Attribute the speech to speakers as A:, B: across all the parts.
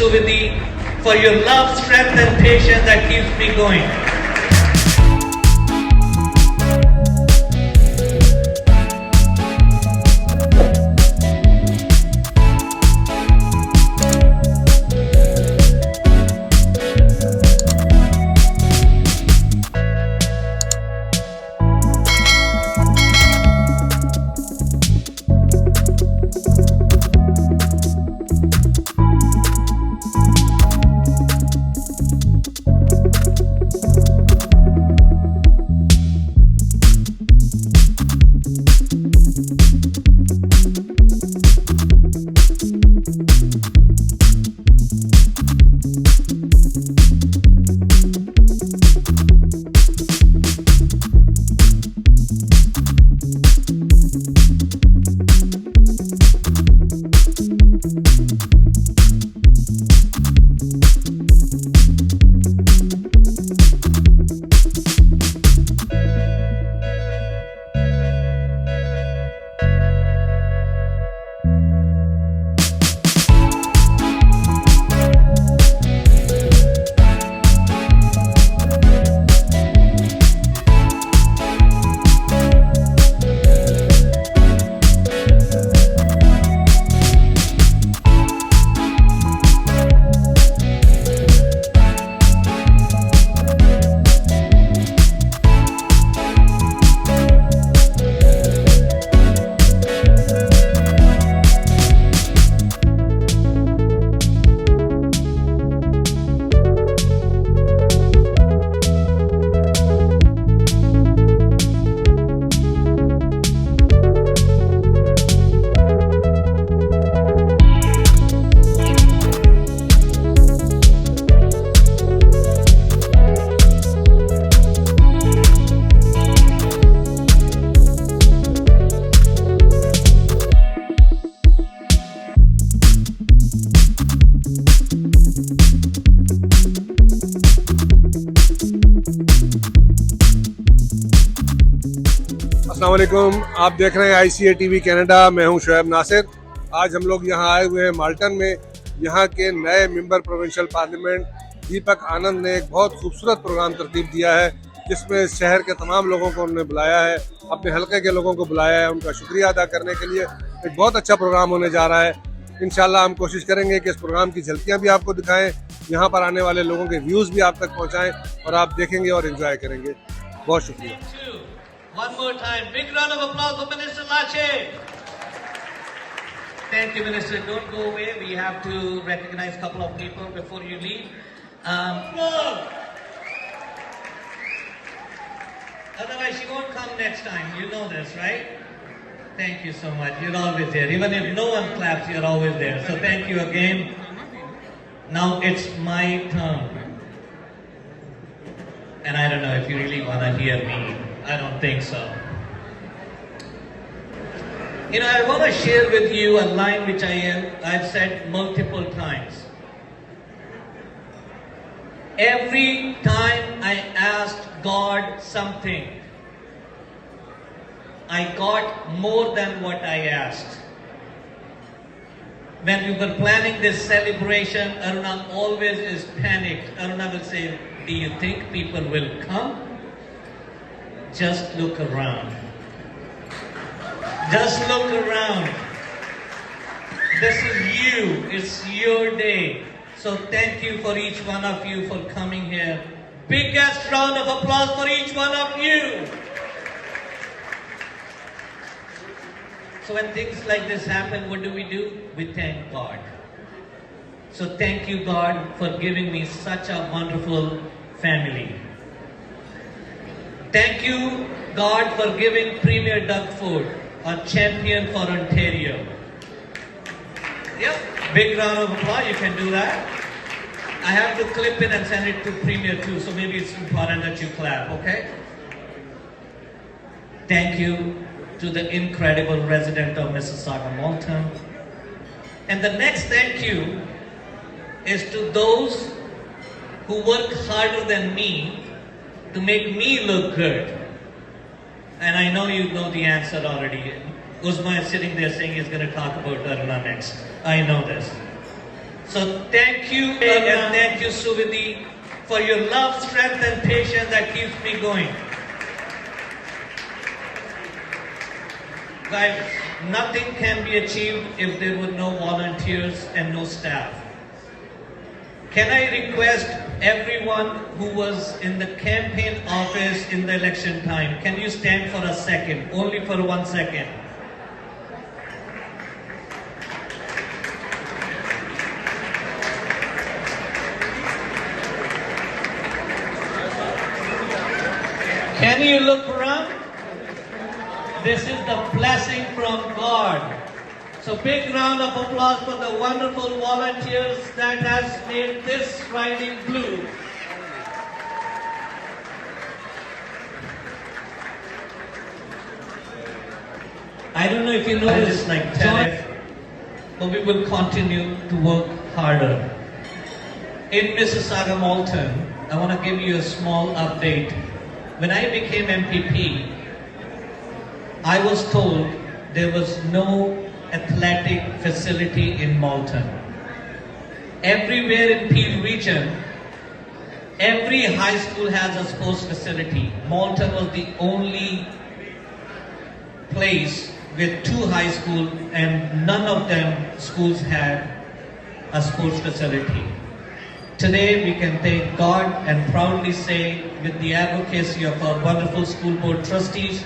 A: Suvidi, for your love, strength and patience that keeps me going.
B: अस्सलामुअलैकुम, आप देख रहे हैं ICA TV कैनेडा। मैं हूं शोएब नासिर। आज हम लोग यहां आए हुए हैं माल्टन में। यहां के नए मेंबर प्रोविंशियल पार्लियामेंट दीपक आनंद ने एक बहुत खूबसूरत प्रोग्राम तरतीब दिया है, जिसमें शहर के तमाम लोगों को उन्होंने बुलाया है, अपने हलके के लोगों को बुलाया है, उनका शुक्रिया अदा करने के लिए। एक बहुत अच्छा प्रोग्राम होने जा रहा है। इंशाल्लाह हम कोशिश करेंगे कि इस प्रोग्राम की झलकियाँ भी आपको दिखाएँ, यहाँ पर आने वाले लोगों के व्यूज़ भी आप तक पहुँचाएँ और आप देखेंगे और एंजॉय करेंगे। बहुत शुक्रिया।
A: One more time, big round of applause for Minister Lache. Thank you, Minister. Don't go away. We have to recognize a couple of people before you leave. Otherwise, she won't come next time. You know this, right? Thank you so much. You're always there. Even if no one claps, you're always there. So thank you again. Now it's my turn. And I don't know if you really want to hear me. I don't think so. You know, I want to share with you a line which I've said multiple times. Every time I asked God something, I got more than what I asked. When we were planning this celebration, Aruna always is panicked. Aruna will say, do you think people will come? Just look around. Just look around. This is you. It's your day. So thank you for each one of you for coming here. Biggest round of applause for each one of you. So when things like this happen, what do? We thank God. So thank you, God, for giving me such a wonderful family. Thank you, God, for giving Premier Doug Ford, a champion for Ontario. Yep, big round of applause. You can do that. I have to clip it and send it to Premier too, so maybe it's important that you clap, okay? Thank you to the incredible resident of Mississauga, Malton. And the next thank you is to those who work harder than me to make me look good. And I know you know the answer already. Uzma is sitting there saying he's going to talk about Aruna next. I know this. So thank you and thank you Suvidi for your love, strength and patience that keeps me going. Guys, nothing can be achieved if there were no volunteers and no staff. Can I request everyone who was in the campaign office in the election time, can you stand for a second, only for 1 second? Can you look around? This is the blessing from God. So big round of applause for the wonderful volunteers that has made this riding blue. I don't know if you know this like talent, but we will continue to work harder. In Mississauga, Malton, I want to give you a small update. When I became MPP, I was told there was no athletic facility in Malton. Everywhere in Peel region, every high school has a sports facility. Malton was the only place with 2 high schools and none of them schools had a sports facility. Today we can thank God and proudly say, with the advocacy of our wonderful school board trustees,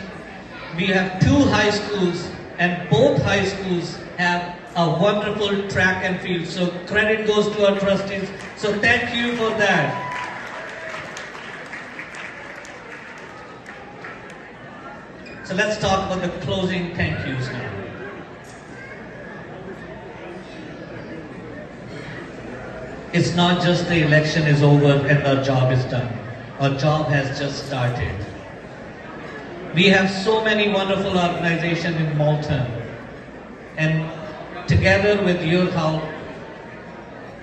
A: we have 2 high schools and both high schools have a wonderful track and field. So credit goes to our trustees. So thank you for that. So let's talk about the closing thank yous now. It's not just the election is over and our job is done. Our job has just started. We have so many wonderful organizations in Malton, and together with your help,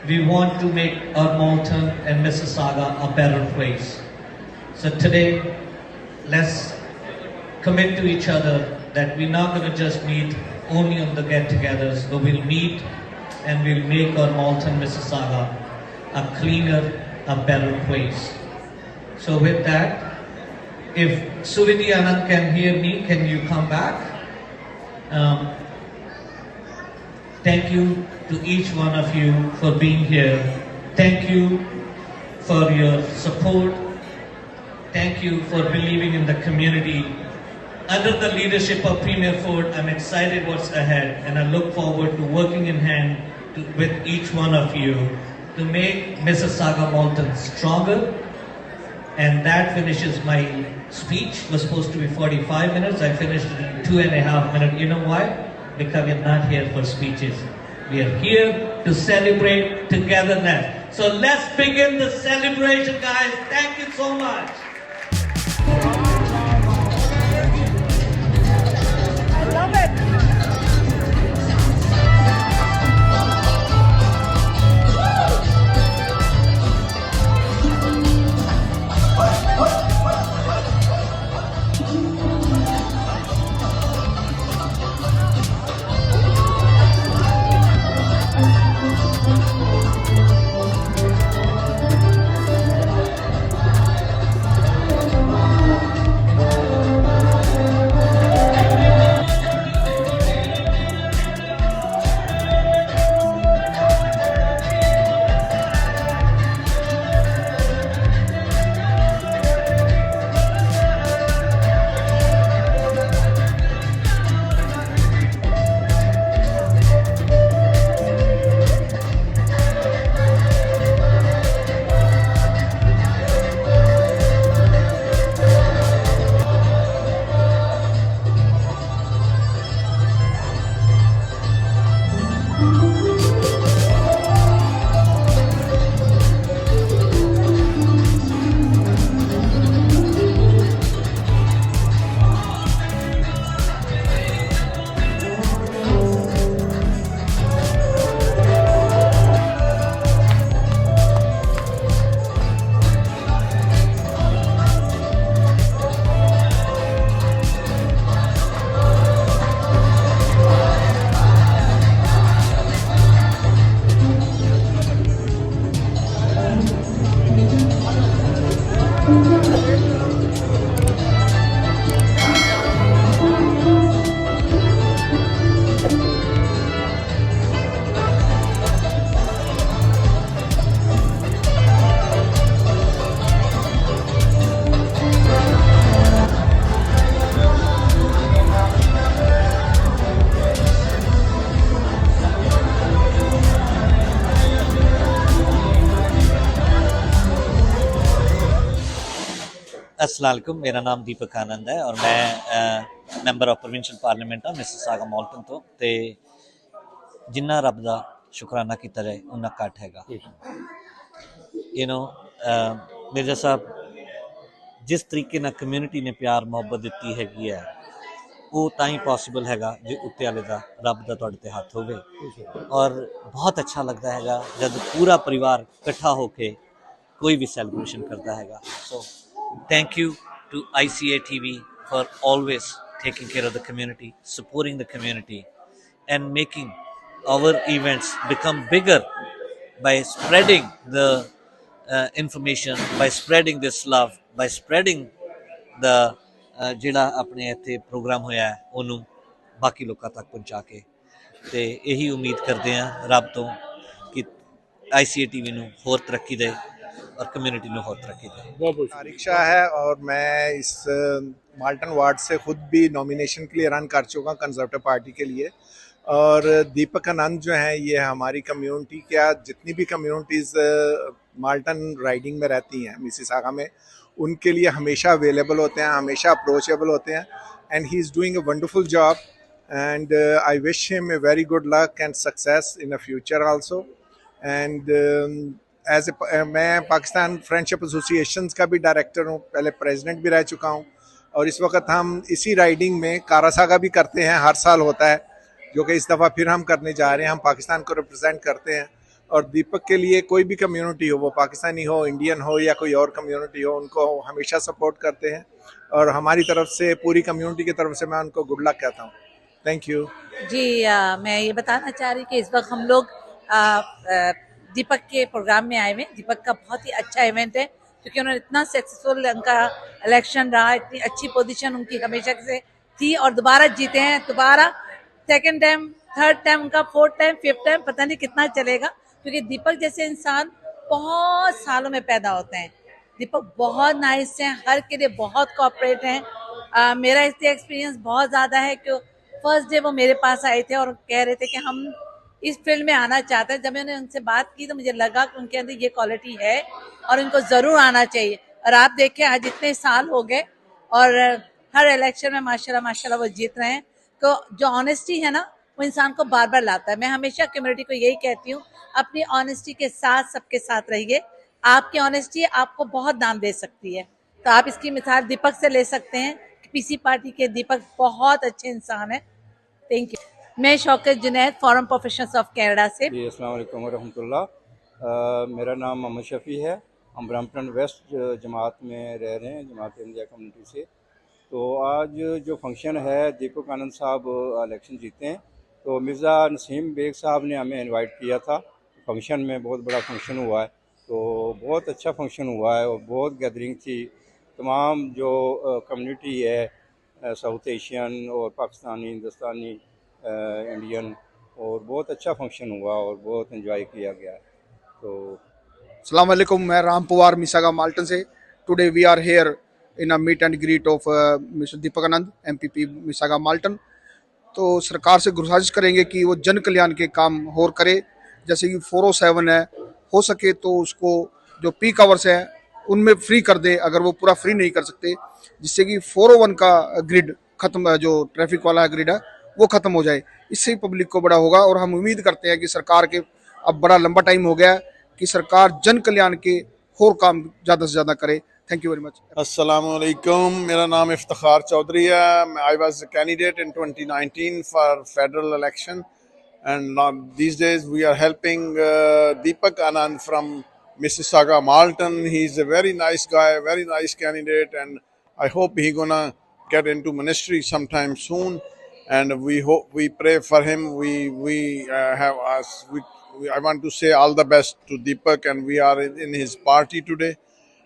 A: we want to make our Malton and Mississauga a better place. So today, let's commit to each other that we're not going to just meet only on the get-togethers, but we'll meet and we'll make our Malton, Mississauga a cleaner, a better place. So with that, if Suriti Anand can hear me, can you come back? Thank you to each one of you for being here. Thank you for your support. Thank you for believing in the community. Under the leadership of Premier Ford, I'm excited what's ahead, and I look forward to working in hand with each one of you to make Mississauga Malton stronger. And that finishes my speech. It was supposed to be 45 minutes. I finished it in 2.5 minutes. You know why? Because we're not here for speeches. We are here to celebrate togetherness. So let's begin the celebration, guys. Thank you so much.
C: I love it.
A: अस्सलाम वालेकुम, मेरा नाम दीपक आनंद है और मैं member of provincial parliament हाँ Mississauga Malton तो ते जिन्ना रब दा शुकराना कीता जाए उन्ना घट हैगा। मिर्जा साहब जिस तरीके नाल कम्यूनिटी ने प्यार मुहब्बत दिती हैगी है वो तां ही पॉसिबल हैगा जे उत्ते वाले दा रब दा तुहाडे ते हत्थ होवे। और बहुत अच्छा लगता हैगा जब पूरा परिवार इकट्ठा होके कोई भी सेलिब्रेशन करता हैगा। सो thank you to ICA TV for always taking care of the community, supporting the community, and making our events become bigger by spreading the information, by spreading this love, by spreading the ਜਿਹੜਾ ਆਪਣੇ ਇੱਥੇ programme ਹੋਇਆ ਉਹਨੂੰ ਬਾਕੀ ਲੋਕਾਂ ਤੱਕ ਪਹੁੰਚਾ ਕੇ ਤੇ ਇਹੀ ਉਮੀਦ ਕਰਦੇ ਹਾਂ ਰੱਬ ਤੋਂ ਕਿ ICA TV ਨੂੰ ਹੋਰ ਤਰੱਕੀ ਦੇ और कम्युनिटी में बहुत तरक्की दे।
D: तारिक शाह है और मैं इस माल्टन वार्ड से खुद भी नॉमिनेशन के लिए रन कर चुका हूँ कंजर्वेटिव पार्टी के लिए। और दीपक आनंद जो हैं ये हमारी कम्युनिटी क्या जितनी भी कम्युनिटीज़ माल्टन राइडिंग में रहती हैं मिसिसागा में उनके लिए हमेशा अवेलेबल होते हैं, हमेशा अप्रोचेबल होते हैं। And he is doing a wonderful job and I wish him a very good luck and success in the future also. And मैं पाकिस्तान फ्रेंडशिप एसोसिएशंस का भी डायरेक्टर हूँ, पहले प्रेसिडेंट भी रह चुका हूँ। और इस वक्त हम इसी राइडिंग में कारासागा भी करते हैं, हर साल होता है, जो कि इस दफ़ा फिर हम करने जा रहे हैं। हम पाकिस्तान को रिप्रेजेंट करते हैं और दीपक के लिए कोई भी कम्युनिटी हो, वो पाकिस्तानी हो, इंडियन हो या कोई और कम्युनिटी हो, उनको हमेशा सपोर्ट करते हैं। और हमारी तरफ से पूरी कम्युनिटी की तरफ से मैं उनको गुड लक कहता हूँ। थैंक यू
C: जी। मैं ये बताना चाह रही कि इस वक्त हम लोग दीपक के प्रोग्राम में आए हुए। दीपक का बहुत ही अच्छा इवेंट है क्योंकि उन्होंने इतना सक्सेसफुल उनका इलेक्शन रहा, इतनी अच्छी पोजीशन उनकी हमेशा से थी और दोबारा जीते हैं। दोबारा सेकंड टाइम, थर्ड टाइम, उनका फोर्थ टाइम, फिफ्थ टाइम पता नहीं कितना चलेगा क्योंकि दीपक जैसे इंसान बहुत सालों में पैदा होते हैं। दीपक बहुत नाइस हैं, हर के लिए बहुत कोऑपरेट हैं। मेरा इससे एक्सपीरियंस बहुत ज़्यादा है कि फर्स्ट डे वो मेरे पास आए थे और कह रहे थे कि हम इस फील्ड में आना चाहते हैं। जब मैंने उनसे बात की तो मुझे लगा कि उनके अंदर ये क्वालिटी है और इनको ज़रूर आना चाहिए। और आप देखें आज इतने साल हो गए और हर इलेक्शन में माशाल्लाह माशाल्लाह वो जीत रहे हैं। तो जो ऑनेस्टी है ना वो इंसान को बार बार लाता है। मैं हमेशा कम्युनिटी को यही कहती हूँ, अपनी ऑनेस्टी के साथ सबके साथ रहिए। आपकी ऑनेस्टी आपको बहुत दाम दे सकती है। तो आप इसकी मिसाल दीपक से ले सकते हैं। पीसी पार्टी के दीपक बहुत अच्छे इंसान है। Thank you. मैं Shaukat Junaid foreign professionals of Canada से।
E: जी अस्सलाम वालेकुम रहमतुल्लाह। मेरा नाम मोहम्मद शफ़ी है। हम ब्रैम्पटन वेस्ट जमात में रह रहे हैं, जमात इंडिया कम्युनिटी से। तो आज जो फंक्शन है दीपक आनंद साहब इलेक्शन जीते हैं तो मिर्ज़ा नसीम बेग साहब ने हमें इनवाइट किया था। फंक्शन में बहुत बड़ा फंक्शन हुआ है तो बहुत अच्छा फंक्शन हुआ है और बहुत गैदरिंग थी। तमाम जो कम्युनिटी है साउथ एशियन और पाकिस्तानी, हिंदुस्तानी, इंडियन, और बहुत अच्छा फंक्शन हुआ और बहुत एंजॉय किया गया। तो
F: अस्सलाम वालेकुम, मैं राम पवार मिसागा माल्टन से। Today we are here in a meet and greet of mister Deepak Anand MPP Mississauga Malton. तो सरकार से गुजारिश करेंगे कि वो जन कल्याण के काम और करे, जैसे कि 407 है, हो सके तो उसको जो पीक आवर्स है उनमें फ्री कर दे, अगर वो पूरा फ्री नहीं कर सकते, जिससे कि 401 का ग्रिड खत्म, जो ट्रैफिक वाला ग्रिड है वो ख़त्म हो जाए। इससे ही पब्लिक को बड़ा होगा। और हम उम्मीद करते हैं कि सरकार के अब बड़ा लंबा टाइम हो गया है कि सरकार जन कल्याण के और काम ज़्यादा से ज़्यादा करे। Thank you very much.
G: अस्सलाम वालेकुम, मेरा नाम इफ्तिखार चौधरी है। I was a candidate in 2019 for federal election and these days we are helping Depak Anand from Mississauga Malton. He's a very nice guy, very nice candidate, and I hope he gonna get into ministry sometime soon. And we hope, we pray for him. I want to say all the best to Deepak, and we are in his party today,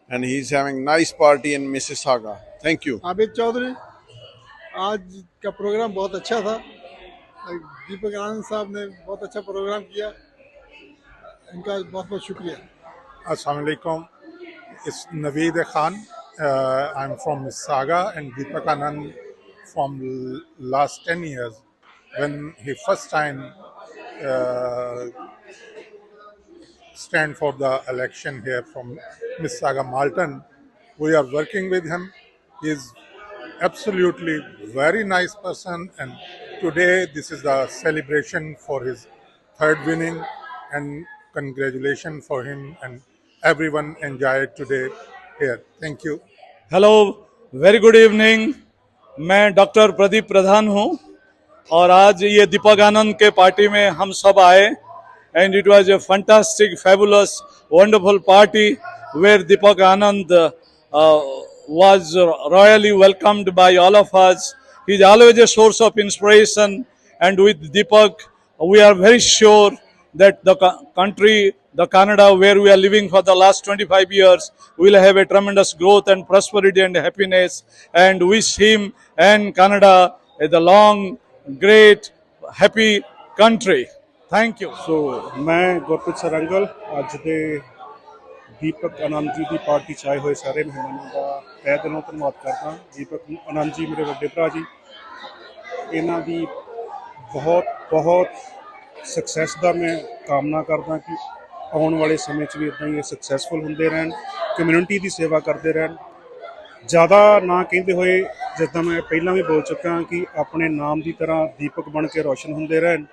G: and he's having nice party in Mississauga. Thank you.
H: Abid Chaudhary, आज का programme बहुत अच्छा था। दीपक आनंद साहब ने बहुत अच्छा programme किया, इनका बहुत बहुत शुक्रिया।
I: Assalamu alaikum. It's Naveed Khan. I'm from Mississauga, and Depak Anand from last 10 years when he first time stand for the election here from Mississauga Malton. We are working with him. He is absolutely very nice person, and today this is the celebration for his third winning, and congratulations for him, and everyone enjoyed today here. Thank you.
J: Hello, very good evening. मैं doctor Pradeep प्रधान हूँ और आज ये दीपक आनंद के party में हम सब आए and it was a fantastic fabulous wonderful party wear Deepak Anand was royally welcomed by all of us. He is always a source of inspiration, and with Deepak we are very sure that the country, the Canada where we are living for the last 25 years, will have a tremendous growth and prosperity and happiness, and wish him and Canada a long, great, happy country. Thank you.
K: So, मैं गुरप्रीत सरंगल ਅੱਜ ਦੇ ਦੀਪਕ ਆਨੰਦ ਜੀ ਦੀ party 'ਚ ਆਏ ਹੋਏ ਸਾਰੇ ਮਹਿਮਾਨਾਂ ਦਾ ਤਹਿ ਦਿਲੋਂ ਧੰਨਵਾਦ ਕਰਦਾ। ਦੀਪਕ ਆਨੰਦ ਜੀ ਮੇਰੇ ਵੱਡੇ ਭਰਾ ਜੀ, ਇਹਨਾਂ ਦੀ ਬਹੁਤ ਸਕਸੈਸ ਦਾ ਮੈਂ ਕਾਮਨਾ ਕਰਦਾ ਕਿ ਆਉਣ ਵਾਲੇ ਸਮੇਂ 'ਚ ਵੀ ਇੱਦਾਂ ਹੀ ਇਹ ਸਕਸੈਸਫੁਲ ਹੁੰਦੇ ਰਹਿਣ, ਕਮਿਊਨਿਟੀ ਦੀ ਸੇਵਾ ਕਰਦੇ ਰਹਿਣ। ਜ਼ਿਆਦਾ ਨਾ ਕਹਿੰਦੇ ਹੋਏ, ਜਿੱਦਾਂ ਮੈਂ ਪਹਿਲਾਂ ਵੀ ਬੋਲ ਚੁੱਕਾ ਕਿ ਆਪਣੇ ਨਾਮ ਦੀ ਤਰ੍ਹਾਂ ਦੀਪਕ ਬਣ ਕੇ ਰੋਸ਼ਨ ਹੁੰਦੇ ਰਹਿਣ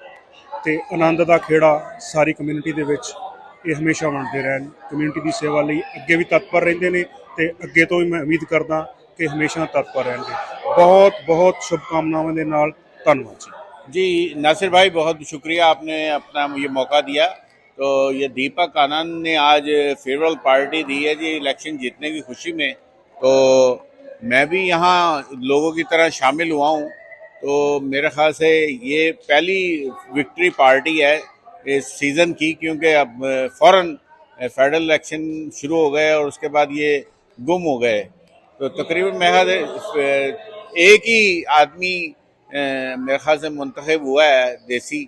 K: ਅਤੇ ਆਨੰਦ ਦਾ ਖੇੜਾ ਸਾਰੀ ਕਮਿਊਨਿਟੀ ਦੇ ਵਿੱਚ ਇਹ ਹਮੇਸ਼ਾ ਬਣਦੇ ਰਹਿਣ। ਕਮਿਊਨਿਟੀ ਦੀ ਸੇਵਾ ਲਈ ਅੱਗੇ ਵੀ ਤਤਪਰ ਰਹਿੰਦੇ ਨੇ ਅਤੇ ਅੱਗੇ ਤੋਂ ਵੀ ਮੈਂ ਉਮੀਦ ਕਰਦਾ ਕਿ ਹਮੇਸ਼ਾ तत्पर रहेंगे। बहुत शुभकामनाओं के नाल धन्यवाद
L: जी। नासिर भाई बहुत शुक्रिया, आपने अपना ये मौका दिया। तो ये दीपक आनंद ने आज फेवरल पार्टी दी है जी इलेक्शन जीतने की खुशी में, तो मैं भी यहाँ लोगों की तरह शामिल हुआ हूँ। तो मेरे ख्याल से ये पहली विक्ट्री पार्टी है इस सीज़न की, क्योंकि अब फ़ौरन फेडरल इलेक्शन शुरू हो गए और उसके बाद ये गुम हो गए। तो तकरीबन मेरे ख्याल एक ही आदमी मेरे ख्याल से मुंतखब हुआ है देसी,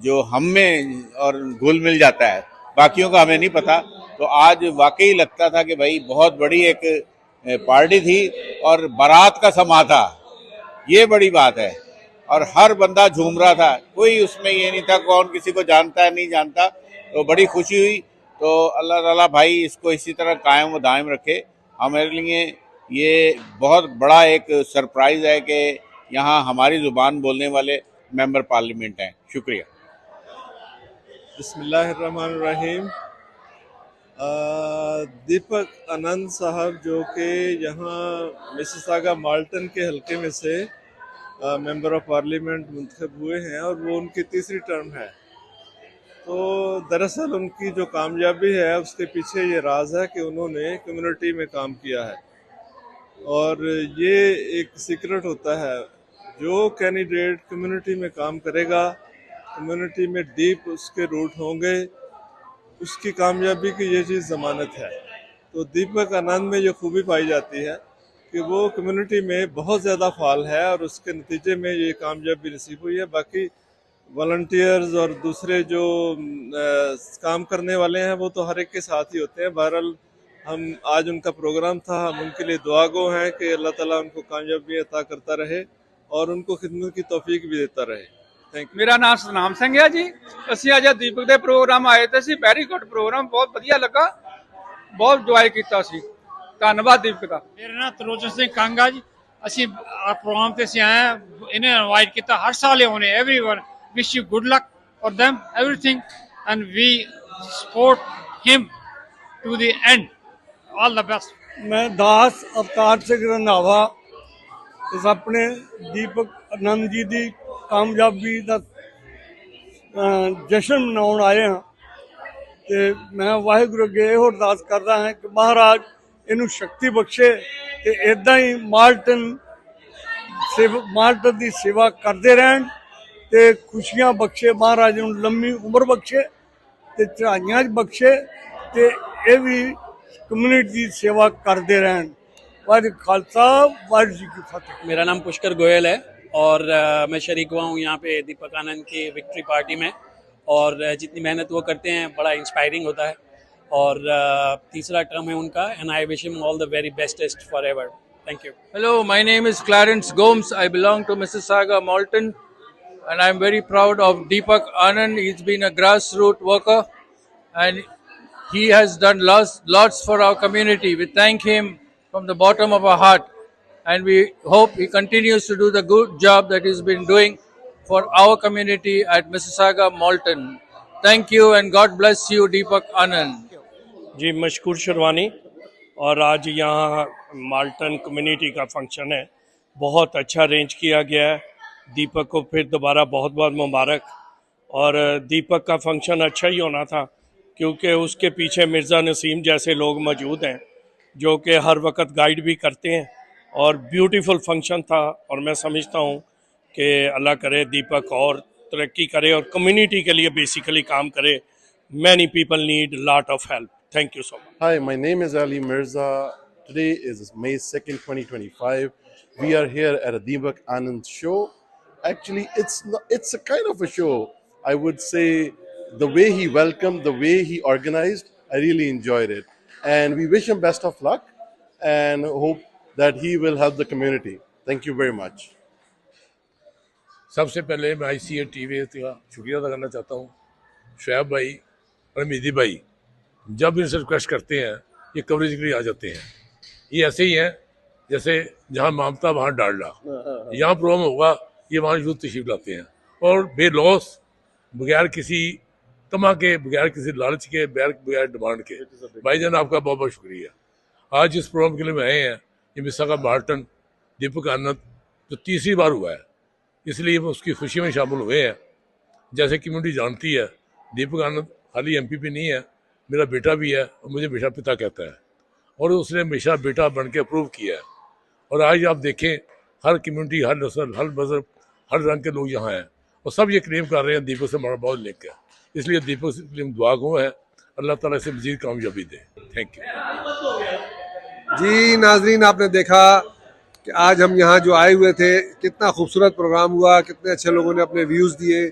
L: जो हम में और घुल मिल जाता है, बाकियों का हमें नहीं पता। तो आज वाकई लगता था कि भाई बहुत बड़ी एक पार्टी थी और बारात का समा था, ये बड़ी बात है। और हर बंदा झूम रहा था, कोई उसमें ये नहीं था कौन किसी को जानता है नहीं जानता। तो बड़ी खुशी हुई। तो अल्लाह ताला भाई इसको इसी तरह कायम व दायम रखे। हमारे लिए ये बहुत बड़ा एक सरप्राइज़ है कि यहाँ हमारी ज़ुबान बोलने वाले मेंबर पार्लियामेंट हैं। शुक्रिया।
M: बिस्मिल्लाहिर्रहमानिर्रहीम। दीपक आनंद साहब जो कि यहाँ मिसिसागा माल्टन के हलके में से मेंबर ऑफ पार्लियामेंट मुंतखब हुए हैं और वो उनकी तीसरी टर्म है। तो दरअसल उनकी जो कामयाबी है उसके पीछे ये राज है कि उन्होंने कम्युनिटी में काम किया है, और ये एक सीक्रेट होता है, जो कैंडिडेट कम्युनिटी में काम करेगा, कम्युनिटी में डीप उसके रूट होंगे, उसकी कामयाबी की ये चीज़ ज़मानत है। तो दीपक आनंद में ये खूबी पाई जाती है कि वो कम्युनिटी में बहुत ज़्यादा फाल है और उसके नतीजे में ये कामयाबी नसीब हुई है। बाकी वॉलंटियर्स और दूसरे जो काम करने वाले हैं वो तो हर एक के साथ ही होते हैं। बहरहाल हम आज उनका प्रोग्राम था, हम उनके लिए दुआगो हैं कि अल्लाह ताला उनको कामयाबी अता करता रहे और उनको खिदमत की तौफीक भी देता रहे। Thank you.
N: मेरा नाम सतनाम सिंह है जी। ਅਸੀਂ ਅੱਜ ਦੀਪਕ ਦੇ ਪ੍ਰੋਗਰਾਮ ਆਏ ਤੇ ਸੀ, ਵੈਰੀ ਗੁੱਡ ਪ੍ਰੋਗਰਾਮ, ਬਹੁਤ ਵਧੀਆ ਲੱਗਾ, ਬਹੁਤ ਇੰਜੋਏ ਕੀਤਾ ਸੀ। ਧੰਨਵਾਦ ਦੀਪਕ ਦਾ।
O: ਮੇਰਾ ਨਾਮ ਤرویج ਸਿੰਘ ਕਾਂਗਾ ਜੀ। ਅਸੀਂ ਪ੍ਰੋਗਰਾਮ ਤੇ ਅਸੀਂ ਆਏ, ਇਹਨੇ ਇਨਵਾਈਟ ਕੀਤਾ, ਹਰ ਸਾਲ ਆਉਣੇ। Everyone wish you good luck for them everything, and we support him to the end. All the best.
P: मैं दास अवतार सिंह रंधावा इस अपने दीपक आनंद जी की कामयाबी का जश्न मनाउण आए हाँ। तो मैं वाहिगुरू अगे यह अरदास करदा हाँ कि महाराज इनू शक्ति बख्शे ते इदां ही माल्टन की सेवा करते रहन ते खुशियां बख्शे, महाराज नूं लंबी उम्र बख्शे ते चढ़ाइयां बख्शे ते ये भी कम्युनिटी की सेवा करते रहन। वाहिगुरू खालसा वाहिगुरू जी की फतेह।
Q: मेरा नाम पुष्कर गोयल है और मैं शरीक हुआ हूँ यहाँ पे दीपक आनंद की विक्ट्री पार्टी में, और जितनी मेहनत वो करते हैं बड़ा इंस्पायरिंग होता है। और तीसरा टर्म है उनका, and I wish him all the very bestest for ever. Thank you.
R: Hello, my name is Clarence Gomes. I belong to Mississauga, Malton, and I'm very proud of Depak Anand. He's been a grassroots worker and he has done lots for our community. We thank him from the bottom of our heart, and we hope he continues to do the good job that he's been doing for our community at Mississauga, Malton. Thank you and God bless you, Depak Anand.
K: जी मशकूर शरवानी। और आज यहाँ Malton community का function है, बहुत अच्छा arrange किया गया है। दीपक को फिर दोबारा बहुत बहुत मुबारक। और दीपक का फंक्शन अच्छा ही होना था क्योंकि उसके पीछे मिर्ज़ा नसीम जैसे लोग मौजूद हैं जो कि हर वक्त गाइड भी करते हैं, और ब्यूटीफुल फंक्शन था। और मैं समझता हूँ कि अल्लाह करे दीपक और तरक्की करे और कम्युनिटी के लिए बेसिकली काम करे। Many people need lot of help. Thank you so much.
S: Hi, my name is Ali Mirza. Today is May 2nd, 2025. We are here at a Depak Anand show. Actually, it's a kind of a show. I would say the way he welcomed, the way he organized, I really enjoyed it. And we wish him best of luck and hope that he will help the community. Thank you very much.
T: सबसे पहले मैं ICA TV का शुक्रिया अदा करना चाहता हूँ। शोएब भाई और मीदी भाई जब इनसे रिक्वेस्ट करते हैं ये कवरेज के लिए आ जाते हैं। ये ऐसे ही हैं जैसे जहाँ ममता वहाँ डालडा, यहाँ प्रोग्राम होगा ये वहाँ यूथ तशरीफ लाते हैं और बेलौस बगैर किसी तमा के, बगैर किसी लालच के, बगैर डिमांड के। भाईजान आपका बहुत बहुत शुक्रिया। आज इस प्रोग्राम के लिए मैं आए हैं ये मिसिसागा माल्टन दीपक आनंद जो तीसरी बार हुआ है, इसलिए उसकी खुशी में शामिल हुए हैं। जैसे कम्युनिटी जानती है दीपक आनंद खाली MPP नहीं है, मेरा बेटा भी है और मुझे बेटा पिता कहता है और उसने हमेशा बेटा बन के अप्रूव किया है। और आज आप देखें हर कम्युनिटी, हर नस्ल, हर मज़हब, हर रंग के लोग यहाँ हैं और सब ये क्लेम कर रहे हैं दीपक से हमारा बहुत लिंक है। इसलिए दीपक से दुआ गो है, अल्लाह ताला से मज़ीद कामयाबी दे। थैंक यू
B: जी। नाजरीन, आपने देखा कि आज हम यहाँ जो आए हुए थे कितना खूबसूरत प्रोग्राम हुआ, कितने अच्छे लोगों ने अपने व्यूज़ दिए।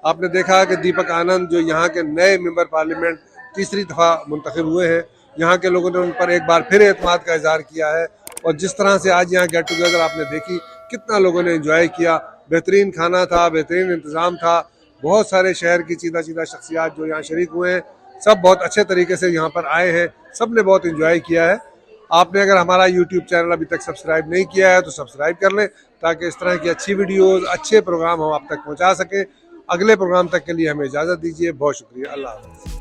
B: आपने देखा कि दीपक आनंद जो यहाँ के नए मेंबर पार्लियामेंट तीसरी दफ़ा मुंतखब हुए हैं, यहाँ के लोगों ने उन पर एक बार फिर एतमाद का इजहार किया है। और जिस तरह से आज यहाँ गेट टुगेदर आपने देखी, कितना लोगों ने एंजॉय किया। बेहतरीन खाना था, बेहतरीन इंतज़ाम था, बहुत सारे शहर की चीदा चीदा शख्सियात जो यहाँ शरीक हुए हैं, सब बहुत अच्छे तरीके से यहाँ पर आए हैं, सब ने बहुत एंजॉय किया है। आपने अगर हमारा यूट्यूब चैनल अभी तक सब्सक्राइब नहीं किया है तो सब्सक्राइब कर लें ताकि इस तरह की अच्छी वीडियोज़, अच्छे प्रोग्राम हम आप तक पहुँचा सकें। अगले प्रोग्राम तक के लिए हमें इजाज़त दीजिए। बहुत शुक्रिया। अल्लाह हाफ़िज़।